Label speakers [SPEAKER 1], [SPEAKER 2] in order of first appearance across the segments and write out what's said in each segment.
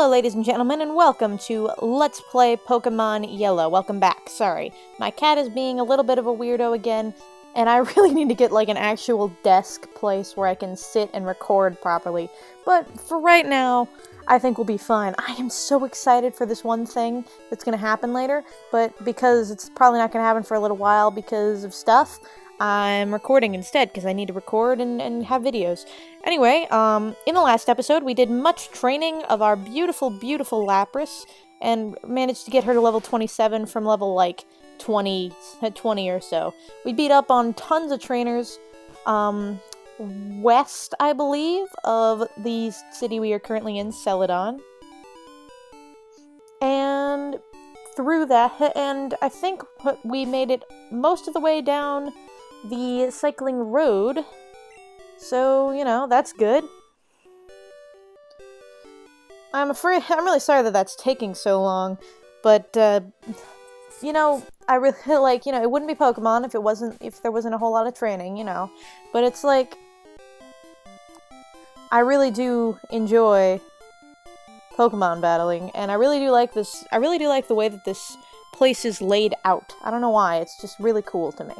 [SPEAKER 1] Hello ladies and gentlemen, and welcome to Let's Play Pokemon Yellow. Welcome back, sorry. My cat is being a little bit of a weirdo again, and I really need to get like an actual desk place where I can sit and record properly. But for right now, I think we'll be fine. I am so excited for this one thing that's gonna happen later, but because it's probably not gonna happen for a little while because of stuff, I'm recording instead, because I need to record and have videos. Anyway, in the last episode, we did much training of our beautiful, beautiful Lapras, and managed to get her to level 27 from level, like, 20 or so. We beat up on tons of trainers, west, I believe, of the city we are currently in, Celadon. And through that, and I think we made it most of the way down the cycling road, so, you know, that's good. I'm really sorry that that's taking so long, but, you know, I really, like, you know, it wouldn't be Pokemon if there wasn't a whole lot of training, you know, but it's like, I really do enjoy Pokemon battling, and I really do like the way that this place is laid out. I don't know why, it's just really cool to me.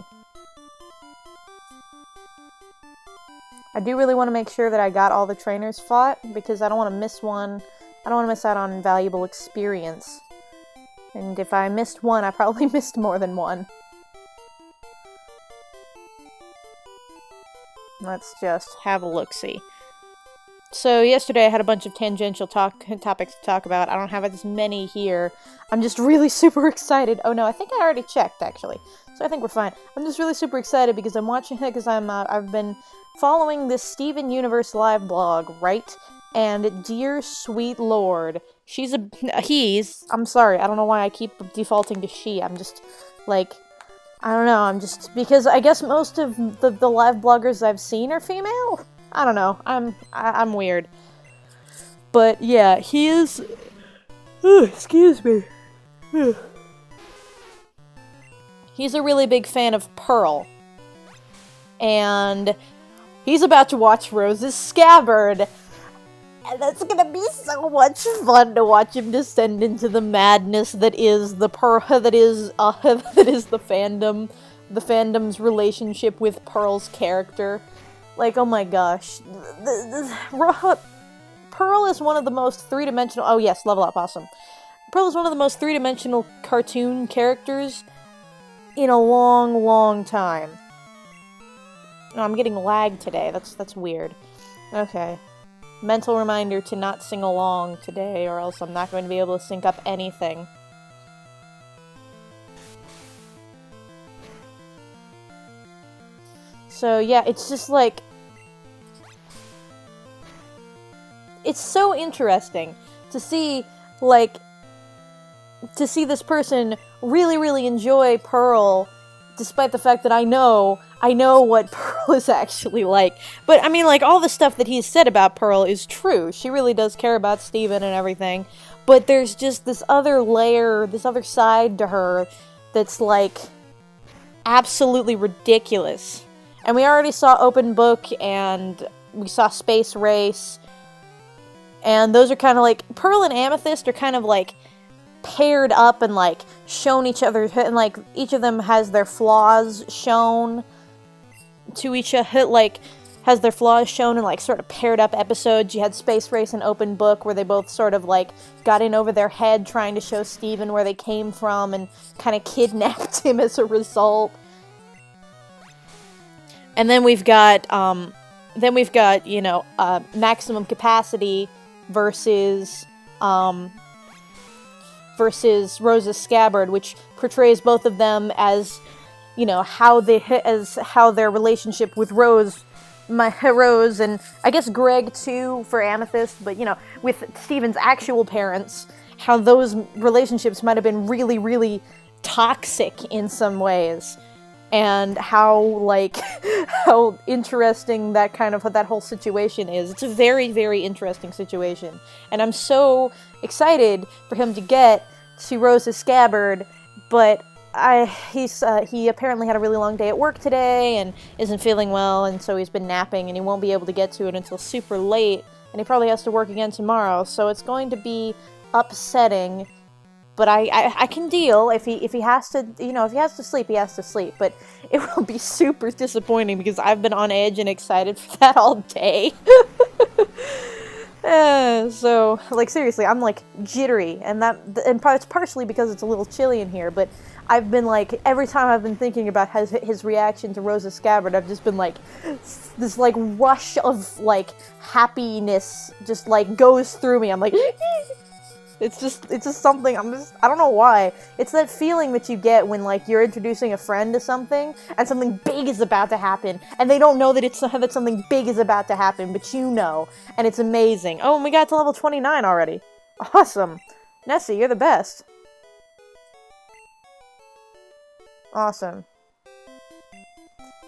[SPEAKER 1] I do really want to make sure that I got all the trainers fought, because I don't want to miss one. I don't want to miss out on valuable experience. And if I missed one, I probably missed more than one. Let's just have a look-see. So yesterday I had a bunch of tangential topics to talk about. I don't have as many here. I'm just really super excited. Oh no, I think I already checked, actually. So I think we're fine. I'm just really super excited because I'm watching it, because I've been following this Steven Universe live blog, right? And dear sweet lord, I'm sorry, I don't know why I keep defaulting to she. I'm just, like, I don't know, because I guess most of the live bloggers I've seen are female? I don't know, I'm weird. But yeah, he is, excuse me. He's a really big fan of Pearl. And he's about to watch Rose's Scabbard. And that's gonna be so much fun to watch him descend into the madness that is the fandom. The fandom's relationship with Pearl's character. Like, oh my gosh. Pearl is one of the most three-dimensional... Oh yes, level up, awesome. Pearl is one of the most three-dimensional cartoon characters in a long, long time. Oh, I'm getting lagged today. That's weird. Okay. Mental reminder to not sing along today, or else I'm not going to be able to sync up anything. So yeah, it's just like... It's so interesting to see, like... To see this person really, really enjoy Pearl, despite the fact that I know what Pearl is actually like. But, I mean, like, all the stuff that he's said about Pearl is true. She really does care about Steven and everything. But there's just this other layer, this other side to her that's, like, absolutely ridiculous. And we already saw Open Book, and we saw Space Race. And those are kind of, like, Pearl and Amethyst are kind of, like, paired up and, like, shown each other, and, like, each of them has their flaws shown to each other, like, has their flaws shown in, like, sort of paired up episodes. You had Space Race and Open Book, where they both sort of, like, got in over their head trying to show Steven where they came from and kind of kidnapped him as a result. And then we've got, you know, Maximum Capacity versus Rose's Scabbard, which portrays both of them as, you know, how their relationship with Rose, and I guess Greg too for Amethyst, but, you know, with Steven's actual parents, how those relationships might have been really, really toxic in some ways, and how, like, how interesting that whole situation is. It's a very, very interesting situation, and I'm so excited for him to get to Rose's Scabbard, but he apparently had a really long day at work today and isn't feeling well, and so he's been napping, and he won't be able to get to it until super late and he probably has to work again tomorrow, so it's going to be upsetting. But I can deal. If he has to, if he has to sleep, he has to sleep. But it will be super disappointing because I've been on edge and excited for that all day. So, like, seriously, I'm, like, jittery, and it's partially because it's a little chilly in here, but I've been, like, every time I've been thinking about his reaction to Rosa Scabbard, I've just been, like, this, like, rush of, like, happiness just, like, goes through me. I'm like, it's just something, I don't know why. It's that feeling that you get when, like, you're introducing a friend to something, and something big is about to happen, and they don't know that something big is about to happen, but you know, and it's amazing. Oh, and we got to level 29 already. Awesome. Nessie, you're the best. Awesome.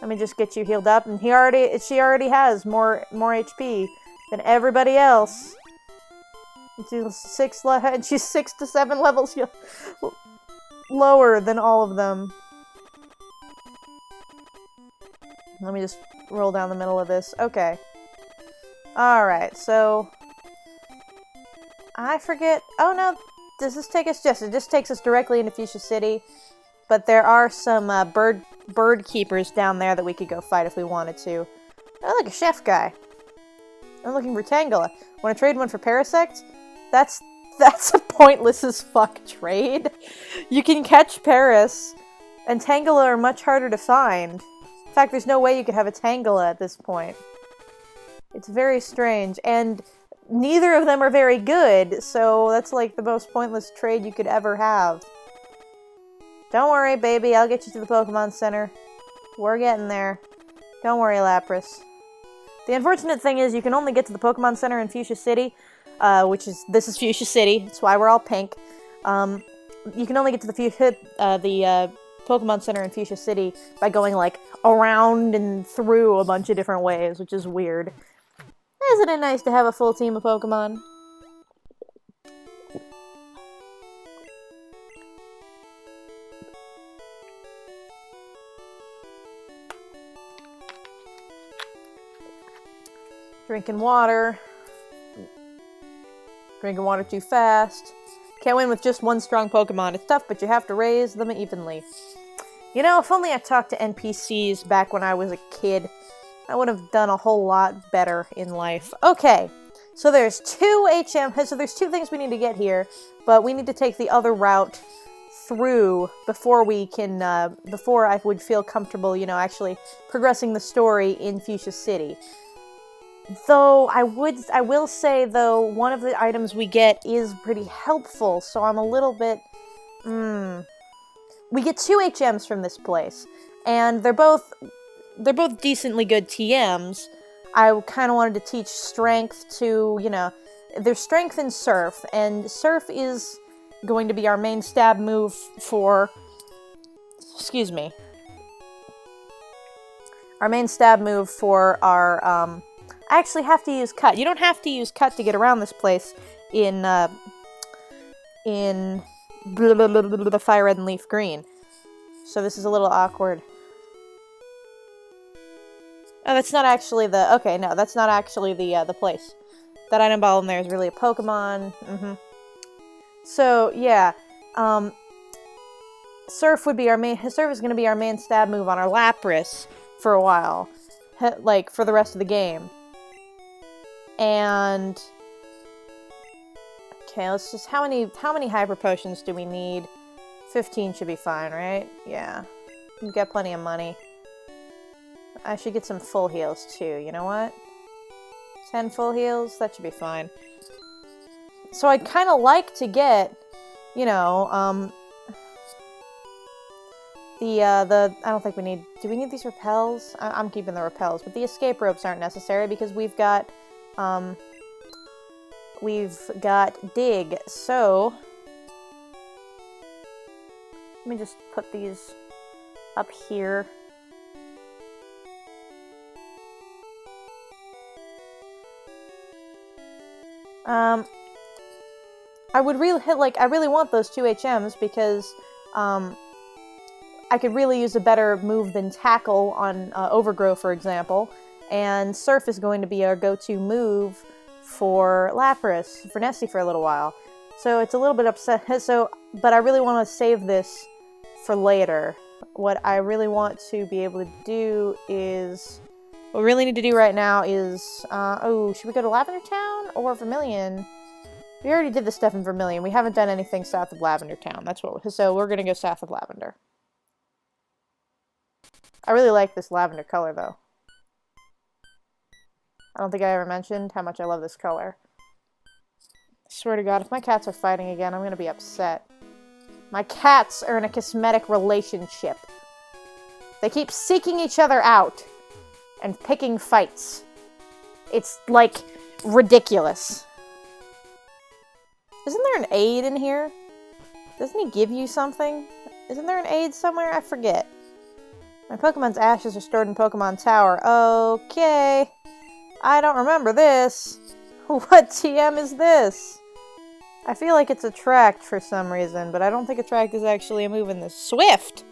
[SPEAKER 1] Let me just get you healed up, and she already has more HP than everybody else. And she's 6 to 7 levels lower than all of them. Let me just roll down the middle of this. Okay. Alright, so... I forget... Oh no, does this take us... Yes, it just takes us directly into Fuchsia City. But there are some bird keepers down there that we could go fight if we wanted to. Oh, look, a chef guy. I'm looking for Tangela. Want to trade one for Parasect? That's a pointless as fuck trade. You can catch Paris, and Tangela are much harder to find. In fact, there's no way you could have a Tangela at this point. It's very strange, and neither of them are very good, so that's like the most pointless trade you could ever have. Don't worry, baby, I'll get you to the Pokemon Center. We're getting there. Don't worry, Lapras. The unfortunate thing is you can only get to the Pokemon Center in Fuchsia City, this is Fuchsia City, that's why we're all pink. You can only get to the Pokemon Center in Fuchsia City by going, like, around and through a bunch of different ways, which is weird. Isn't it nice to have a full team of Pokemon? Drinking water. Drinking water too fast. Can't win with just one strong Pokemon. It's tough, but you have to raise them evenly. You know, if only I talked to NPCs back when I was a kid, I would have done a whole lot better in life. Okay, so there's two things we need to get here, but we need to take the other route through before we can, before I would feel comfortable, actually progressing the story in Fuchsia City. Though, I will say, though, one of the items we get is pretty helpful, so I'm a little bit, We get 2 HMs from this place, and they're both decently good TMs. I kind of wanted to teach Strength to, there's Strength in Surf, and Surf is going to be our main stab move for, our main stab move for our, I actually have to use Cut. You don't have to use Cut to get around this place in Fire Red and Leaf Green. So this is a little awkward. Oh, that's not actually the... Okay, no, that's not actually the place. That item ball in there is really a Pokemon. So, yeah. Surf would be our main... Surf is going to be our main stab move on our Lapras for a while. Like, for the rest of the game. And... Okay, let's just... How many Hyper Potions do we need? 15 should be fine, right? Yeah. We've got plenty of money. I should get some full heals, too. You know what? 10 full heals? That should be fine. So I'd kind of like to get, I don't think we need... Do we need these repels? I'm keeping the repels, but the escape ropes aren't necessary because we've got Dig, so... Let me just put these up here. I really want those 2 HMs because, I could really use a better move than Tackle on Overgrow, for example, and Surf is going to be our go-to move for Lapras, for Nessie for a little while. So it's a little bit upset. But I really want to save this for later. What I really want to be able to do is... What we really need to do right now is... should we go to Lavender Town or Vermilion? We already did the stuff in Vermilion. We haven't done anything south of Lavender Town. So we're going to go south of Lavender. I really like this lavender color, though. I don't think I ever mentioned how much I love this color. I swear to God, if my cats are fighting again, I'm gonna be upset. My cats are in a cosmetic relationship. They keep seeking each other out and picking fights. It's, like, ridiculous. Isn't there an aid in here? Doesn't he give you something? Isn't there an aid somewhere? I forget. My Pokemon's ashes are stored in Pokemon Tower. Okay. I don't remember this. What TM is this? I feel like it's Attract for some reason, but I don't think Attract is actually a move in this. Swift!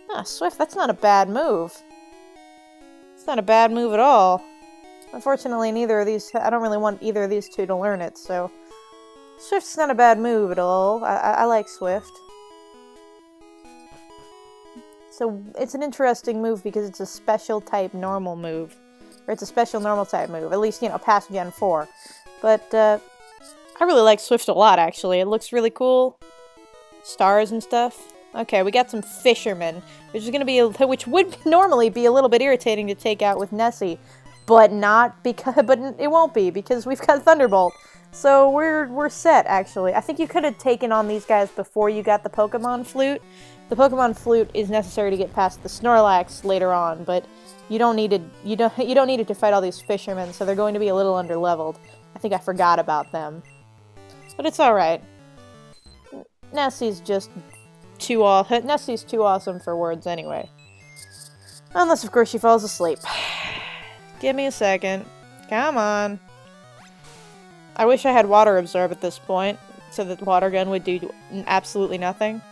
[SPEAKER 1] Ah, Swift, that's not a bad move. It's not a bad move at all. Unfortunately, neither of these... I don't really want either of these two to learn it, so... Swift's not a bad move at all. I like Swift. So, it's an interesting move because it's a special type normal move. Or it's a special normal type move. At least, you know, past Gen 4. But, I really like Swift a lot, actually. It looks really cool. Stars and stuff. Okay, we got some Fishermen. Which is gonna be which would normally be a little bit irritating to take out with Nessie. But not because... But it won't be, because we've got Thunderbolt. So, we're set, actually. I think you could have taken on these guys before you got the Pokemon Flute. The Pokemon Flute is necessary to get past the Snorlax later on, but you don't need it to fight all these Fishermen, so they're going to be a little underleveled. I think I forgot about them. But it's alright. Nessie's just Nessie's too awesome for words anyway. Unless, of course, she falls asleep. Give me a second. Come on. I wish I had Water Absorb at this point, so that the Water Gun would do absolutely nothing.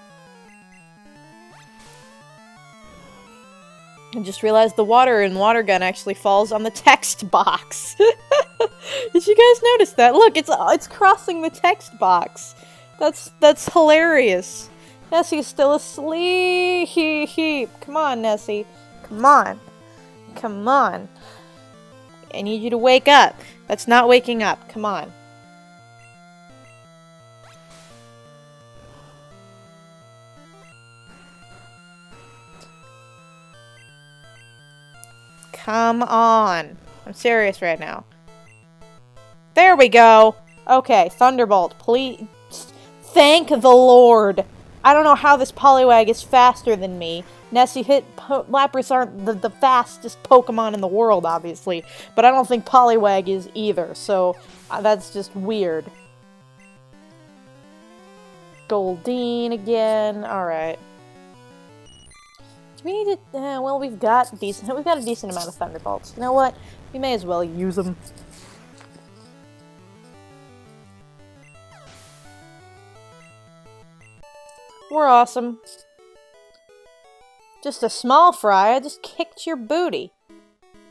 [SPEAKER 1] I just realized the water in Water Gun actually falls on the text box. Did you guys notice that? Look, it's crossing the text box. That's hilarious. Nessie's still asleep. Come on, Nessie. Come on. Come on. I need you to wake up. That's not waking up. Come on. Come on. I'm serious right now. There we go. Okay, Thunderbolt, please. Thank the Lord. I don't know how this Poliwag is faster than me. Nessie Lapras aren't the fastest Pokemon in the world, obviously. But I don't think Poliwag is either, so that's just weird. Goldeen again. Alright. Do we need to... well, we've got a decent amount of Thunderbolts. You know what? We may as well use them. We're awesome. Just a small fry. I just kicked your booty.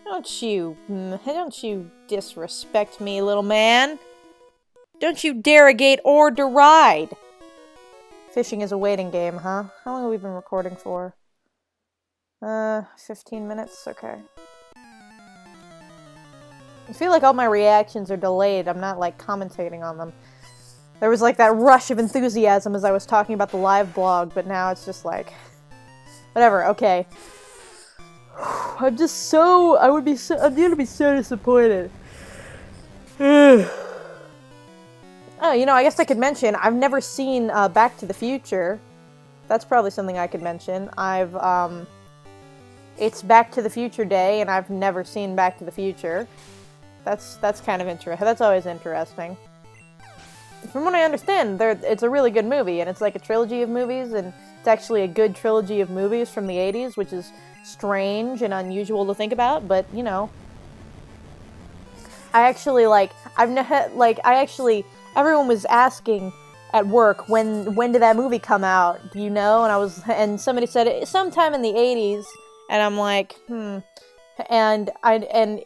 [SPEAKER 1] Don't you disrespect me, little man. Don't you derogate or deride. Fishing is a waiting game, huh? How long have we been recording for? 15 minutes? Okay. I feel like all my reactions are delayed. I'm not, like, commentating on them. There was, like, that rush of enthusiasm as I was talking about the live blog, but now it's just, like... Whatever, okay. I'm just so... I'm gonna be so disappointed. Oh, you know, I guess I could mention, I've never seen, Back to the Future. That's probably something I could mention. It's Back to the Future Day, and I've never seen Back to the Future. That's kind of interesting. That's always interesting. From what I understand, it's a really good movie, and it's like a trilogy of movies, and it's actually a good trilogy of movies from the 80s, which is strange and unusual to think about, but, you know. I actually, everyone was asking at work, when did that movie come out, do you know? And somebody said, sometime in the 80s, and I'm like, And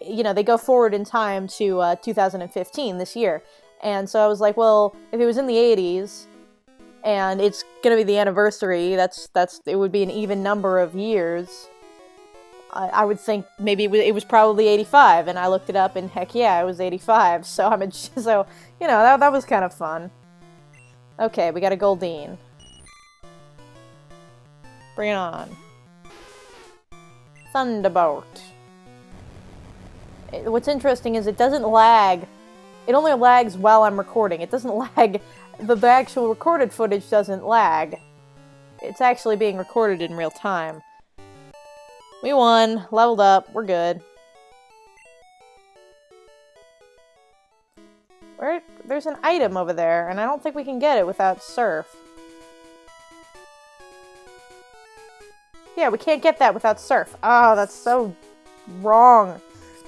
[SPEAKER 1] you know, they go forward in time to 2015, this year. And so I was like, well, if it was in the 80s and it's gonna be the anniversary, it would be an even number of years. I would think maybe it was probably 85, and I looked it up, and heck yeah, it was 85. So so you know, that was kind of fun. Okay, we got a Goldeen. Bring it on. Thunderbolt. What's interesting is it doesn't lag. It only lags while I'm recording. It doesn't lag. The actual recorded footage doesn't lag. It's actually being recorded in real time. We won. Leveled up. We're good. There's an item over there, and I don't think we can get it without Surf. Yeah, we can't get that without Surf. Oh, that's so wrong.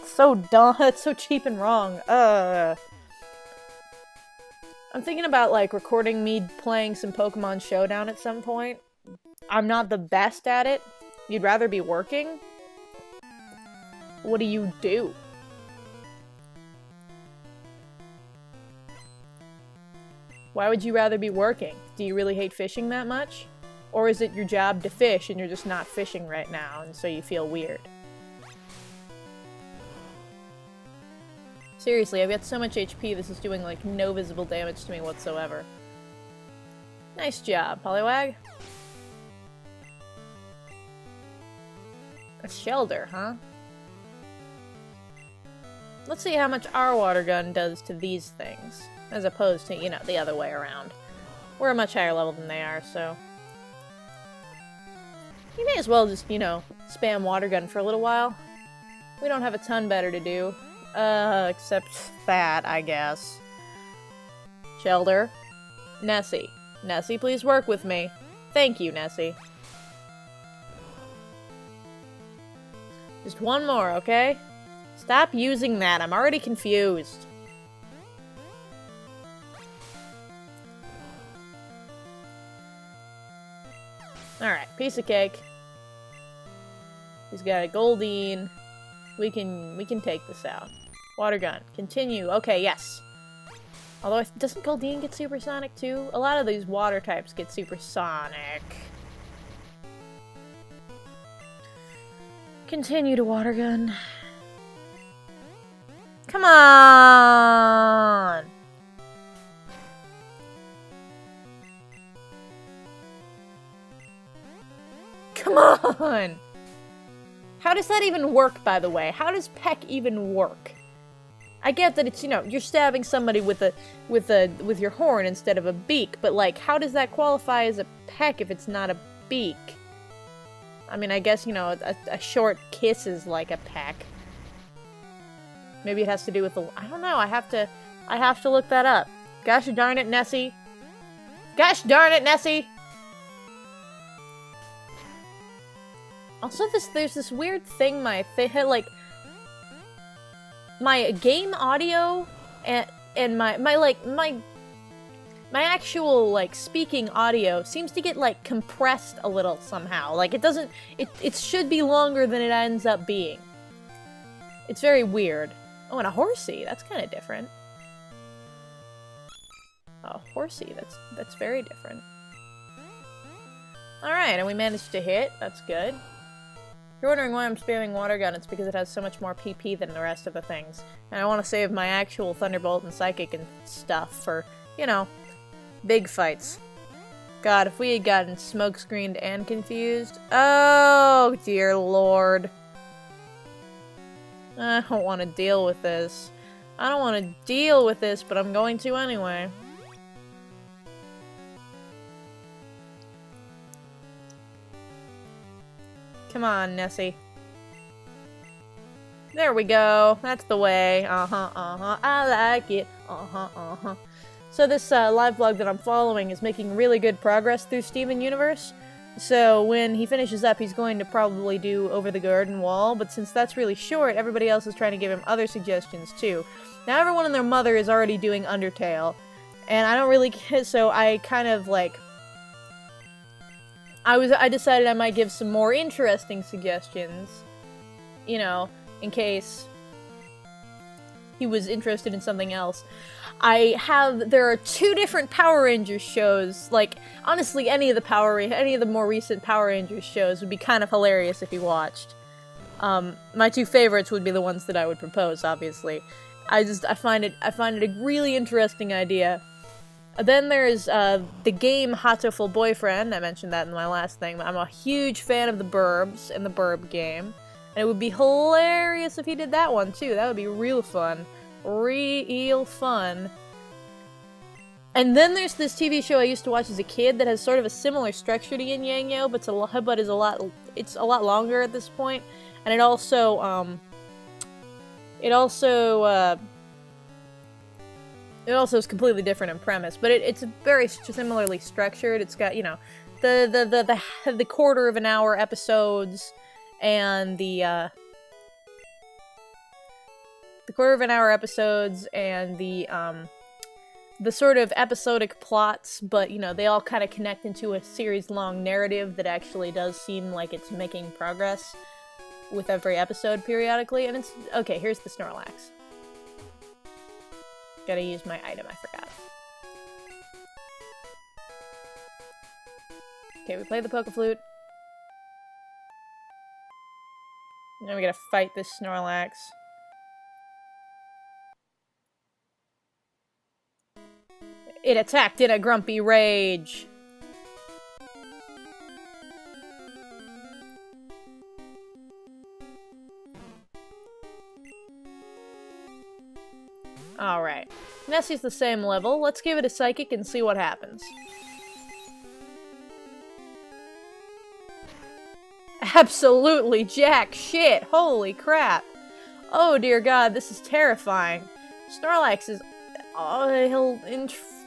[SPEAKER 1] So dumb. It's so cheap and wrong. I'm thinking about, like, recording me playing some Pokemon Showdown at some point. I'm not the best at it. You'd rather be working? What do you do? Why would you rather be working? Do you really hate fishing that much? Or is it your job to fish and you're just not fishing right now and so you feel weird? Seriously, I've got so much HP, this is doing, like, no visible damage to me whatsoever. Nice job, Poliwag. A Shelter, huh? Let's see how much our water gun does to these things, as opposed to, you know, the other way around. We're a much higher level than they are, so... You may as well just, you know, spam water gun for a little while. We don't have a ton better to do. Except that, I guess. Shelter. Nessie. Nessie, please work with me. Thank you, Nessie. Just one more, okay? Stop using that. I'm already confused. Alright, piece of cake. He's got a Goldeen. We can take this out. Water gun. Continue. Okay, yes. Although, doesn't Goldeen get supersonic too? A lot of these water types get supersonic. Continue to water gun. Come on! Come on! How does that even work, by the way? How does peck even work? I get that it's, you know, you're stabbing somebody with your horn instead of a beak, but, like, how does that qualify as a peck if it's not a beak? I mean, I guess, you know, a short kiss is like a peck. Maybe it has to do with the... I don't know, I have to look that up. Gosh darn it, Nessie. Gosh darn it, Nessie! Also, there's this weird thing, my game audio and my actual, like, speaking audio seems to get, like, compressed a little somehow. Like, it should be longer than it ends up being. It's very weird. Oh, and a horsey. That's kind of different. Oh, horsey. That's very different. Alright, and we managed to hit. That's good. If you're wondering why I'm spamming water gun, it's because it has so much more PP than the rest of the things. And I want to save my actual Thunderbolt and Psychic and stuff for, you know, big fights. God, if we had gotten smokescreened and confused... Oh, dear lord. I don't want to deal with this. I don't want to deal with this, but I'm going to anyway. Come on, Nessie. There we go. That's the way. I like it. So this live vlog that I'm following is making really good progress through Steven Universe. So when he finishes up, he's going to probably do Over the Garden Wall, but since that's really short, everybody else is trying to give him other suggestions too. Now everyone and their mother is already doing Undertale, and I don't really care, so I kind of, like... I decided I might give some more interesting suggestions. You know, in case he was interested in something else. There are 2 different Power Rangers shows. Like, honestly, any of the more recent Power Rangers shows would be kind of hilarious if you watched. My 2 favorites would be the ones that I would propose, obviously. I find it a really interesting idea. Then there's, the game Hatoful Boyfriend. I mentioned that in my last thing. I'm a huge fan of the Burbs and the Burb game. And it would be hilarious if he did that one, too. That would be real fun. Real fun. And then there's this TV show I used to watch as a kid that has sort of a similar structure to Yin Yang Yo, but it's a lot longer at this point. And it also is completely different in premise, but it's very similarly structured. It's got, you know, the quarter of an hour episodes and the sort of episodic plots, but, you know, they all kind of connect into a series-long narrative that actually does seem like it's making progress with every episode periodically, and it's... Okay, here's the Snorlax. Gotta use my item, I forgot. Okay, we play the Poké-Flute. Now we gotta fight this Snorlax. It attacked in a grumpy rage. Alright. Nessie's the same level. Let's give it a Psychic and see what happens. Absolutely jack shit! Holy crap! Oh dear god, this is terrifying. Snorlax is...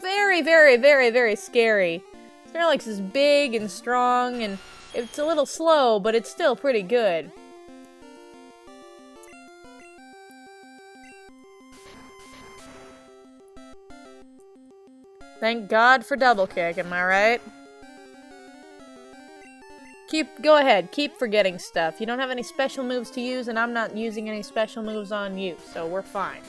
[SPEAKER 1] very, very, very, very scary. Snorlax is big and strong, and it's a little slow, but it's still pretty good. Thank God for double kick, am I right? Go ahead, keep forgetting stuff. You don't have any special moves to use, and I'm not using any special moves on you, so we're fine.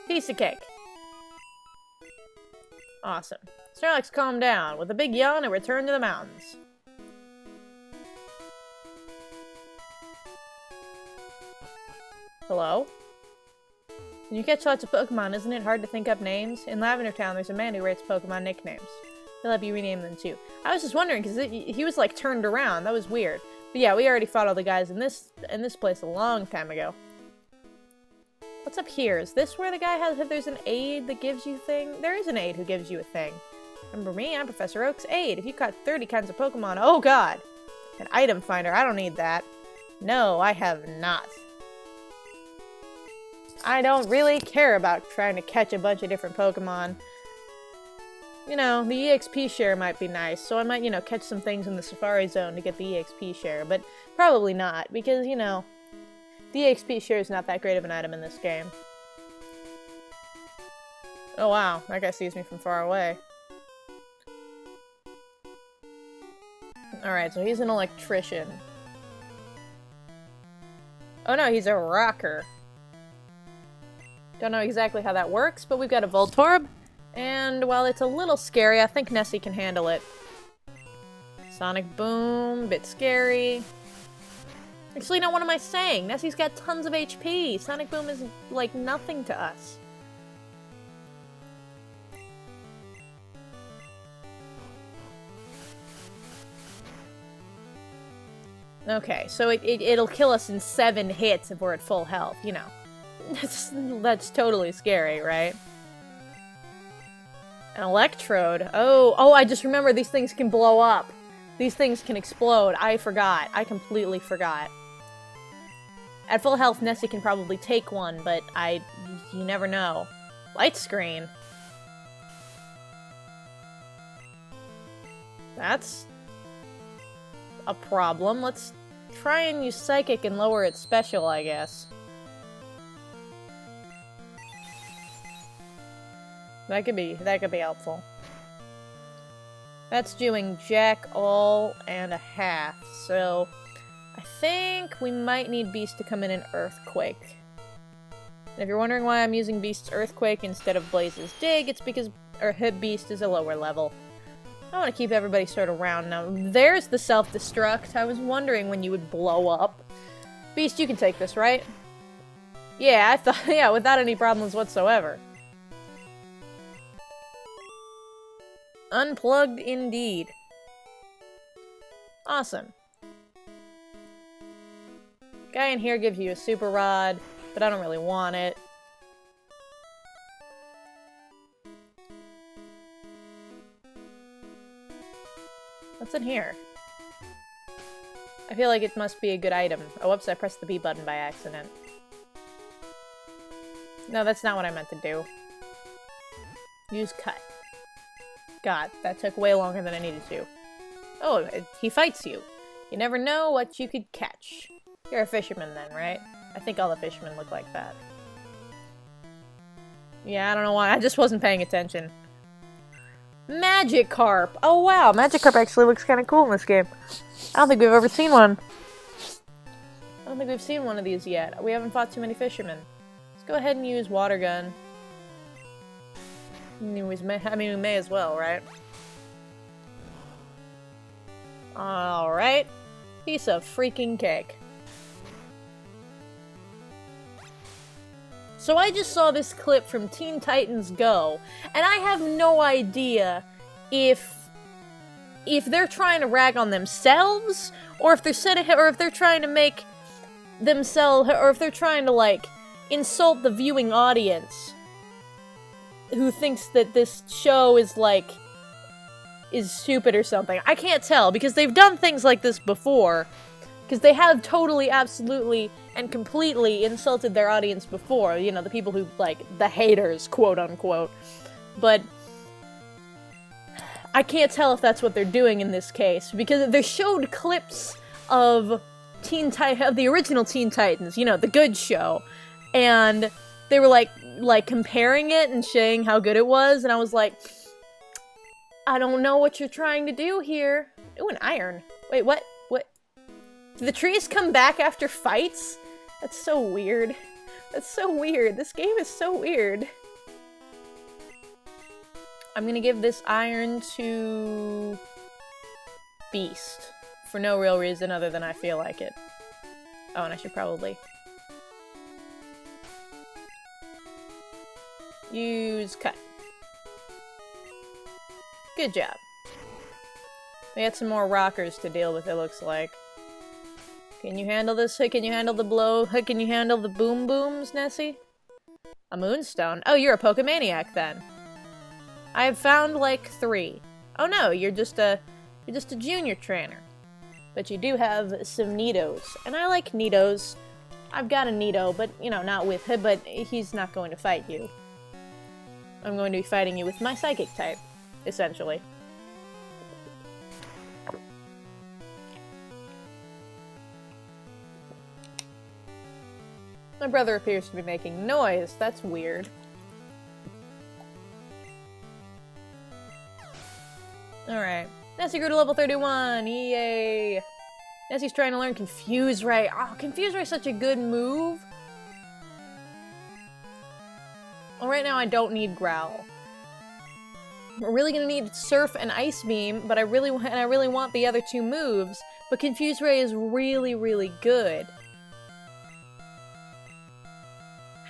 [SPEAKER 1] Piece of cake. Awesome. Snorlax calmed down. With a big yawn, it returned to the mountains. Hello? When you catch lots of Pokemon, isn't it hard to think up names? In Lavender Town, there's a man who writes Pokemon nicknames. He'll help you rename them too. I was just wondering, because he was like turned around. That was weird. But yeah, we already fought all the guys in this place a long time ago. What's up here? Is this where the guy has... There's an aid that gives you thing? There is an aid who gives you a thing. Remember me? I'm Professor Oak's aid. If you caught 30 kinds of Pokemon... Oh god! An item finder. I don't need that. No, I have not. I don't really care about trying to catch a bunch of different Pokemon. You know, the EXP share might be nice, so I might, you know, catch some things in the Safari Zone to get the EXP share, but probably not, because, you know, the EXP share is not that great of an item in this game. Oh wow, that guy sees me from far away. Alright, so he's an electrician. Oh no, he's a rocker. Don't know exactly how that works, but we've got a Voltorb, and while it's a little scary, I think Nessie can handle it. Sonic Boom, bit scary. Actually, no, what am I saying? Nessie's got tons of HP. Sonic Boom is, like, nothing to us. Okay, so it'll kill us in 7 hits if we're at full health, you know. That's totally scary, right? An Electrode. Oh, I just remembered these things can blow up. These things can explode. I forgot. I completely forgot. At full health, Nessie can probably take one, but you never know. Light Screen. That's a problem. Let's try and use Psychic and lower its special, I guess. That could be helpful. That's doing jack all and a half, so I think we might need Beast to come in an Earthquake. And if you're wondering why I'm using Beast's Earthquake instead of Blaze's Dig, it's because Beast is a lower level. I want to keep everybody sort of round. Now, there's the self-destruct. I was wondering when you would blow up. Beast, you can take this, right? Yeah, I thought, yeah, without any problems whatsoever. Unplugged indeed. Awesome. Guy in here gives you a super rod, but I don't really want it. What's in here? I feel like it must be a good item. Oh, whoops, I pressed the B button by accident. No, that's not what I meant to do. Use cut. God, that took way longer than I needed to. Oh, he fights you. You never know what you could catch. You're a fisherman then, right? I think all the fishermen look like that. Yeah, I don't know why. I just wasn't paying attention. Magikarp! Oh wow, Magikarp actually looks kind of cool in this game. I don't think we've ever seen one. I don't think we've seen one of these yet. We haven't fought too many fishermen. Let's go ahead and use Water Gun. I mean, we may as well, right? Alright. Piece of freaking cake. So I just saw this clip from Teen Titans Go, and I have no idea if they're trying to rag on themselves, or if they're trying to make themselves, or if they're trying to, like, insult the viewing audience who thinks that this show is, like, is stupid or something. I can't tell, because they've done things like this before, because they have totally, absolutely, and completely insulted their audience before, you know, the people who, like, the haters, quote-unquote. But I can't tell if that's what they're doing in this case, because they showed clips of the original Teen Titans, you know, the good show, and they were, like comparing it and saying how good it was, and I was like, I don't know what you're trying to do here. Ooh, an iron. Wait, what? Do the trees come back after fights? That's so weird. That's so weird. This game is so weird. I'm gonna give this iron to Beast. For no real reason other than I feel like it. Oh, and I should probably use cut. Good job. We got some more rockers to deal with, it looks like. Can you handle this? Can you handle the blow? Can you handle the boom booms, Nessie? A moonstone? Oh, you're a Pokemaniac then. I have found like 3. Oh no, you're just a junior trainer. But you do have some Nidos. And I like Nidos. I've got a Nido, but you know, not with him, but he's not going to fight you. I'm going to be fighting you with my psychic type, essentially. My brother appears to be making noise. That's weird. Alright. Nessie grew to level 31! Yay! Nessie's trying to learn Confuse Ray. Oh, Confuse Ray is such a good move! Well, right now I don't need Growl. We're really gonna need Surf and Ice Beam, but I really want the other 2 moves, but Confuse Ray is really, really good.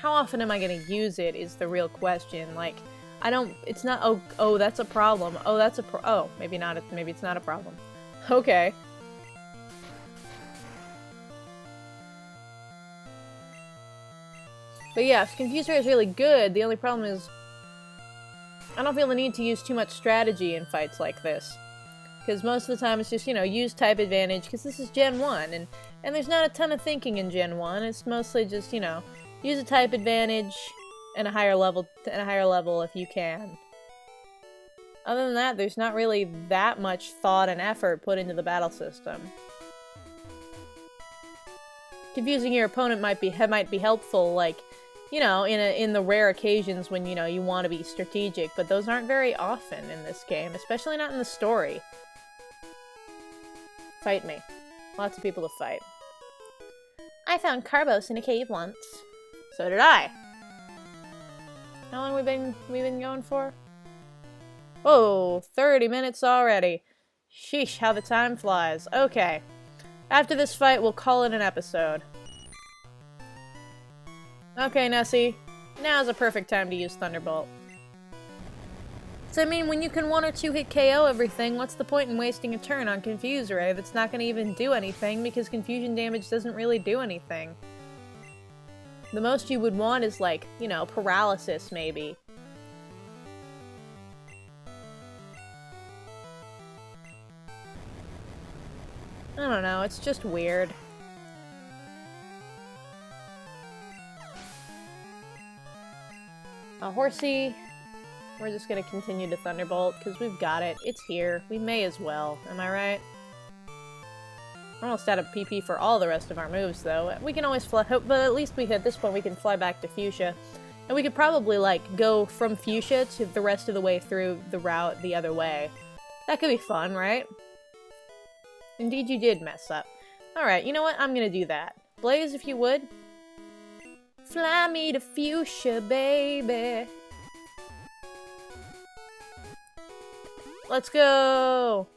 [SPEAKER 1] How often am I gonna use it is the real question. Like, it's not, oh, that's a problem. Oh, that's a oh, maybe not, maybe it's not a problem. Okay. But yeah, Confuse Ray is really good. The only problem is, I don't feel the need to use too much strategy in fights like this. Because most of the time it's just, you know, use type advantage, because this is Gen 1, and there's not a ton of thinking in Gen 1. It's mostly just, you know, use a type advantage and a higher level if you can. Other than that, there's not really that much thought and effort put into the battle system. Confusing your opponent might be helpful, like You know, in the rare occasions when, you know, you want to be strategic, but those aren't very often in this game, especially not in the story. Fight me. Lots of people to fight. I found Carbos in a cave once. So did I. How long we been going for? Whoa, 30 minutes already. Sheesh, how the time flies. Okay. After this fight, we'll call it an episode. Okay, Nessie. Now's a perfect time to use Thunderbolt. So, I mean, when you can 1 or 2 hit KO everything, what's the point in wasting a turn on Confuse Ray that's not going to even do anything, because confusion damage doesn't really do anything? The most you would want is, like, you know, paralysis, maybe. I don't know, it's just weird. Horsey, we're just gonna continue to Thunderbolt, because we've got it. It's here. We may as well. Am I right? We're almost out of PP for all the rest of our moves, though. We can always fly, but at least at this point we can fly back to Fuchsia. And we could probably, like, go from Fuchsia to the rest of the way through the route the other way. That could be fun, right? Indeed you did mess up. Alright, you know what? I'm gonna do that. Blaze, if you would. Fly me to Fuchsia, baby. Let's go!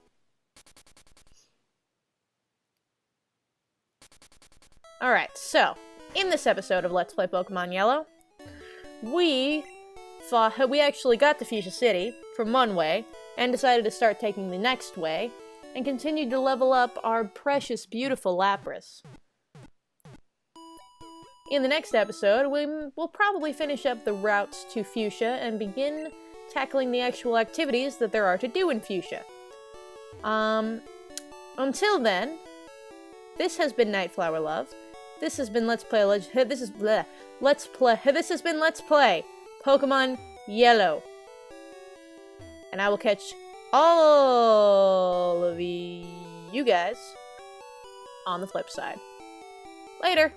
[SPEAKER 1] Alright, so, in this episode of Let's Play Pokemon Yellow, we actually got to Fuchsia City from one way, and decided to start taking the next way, and continued to level up our precious, beautiful Lapras. In the next episode, we'll probably finish up the routes to Fuchsia and begin tackling the actual activities that there are to do in Fuchsia. Until then, this has been Nightflower Love. This has been Let's Play Pokemon Yellow. And I will catch all of you guys on the flip side. Later!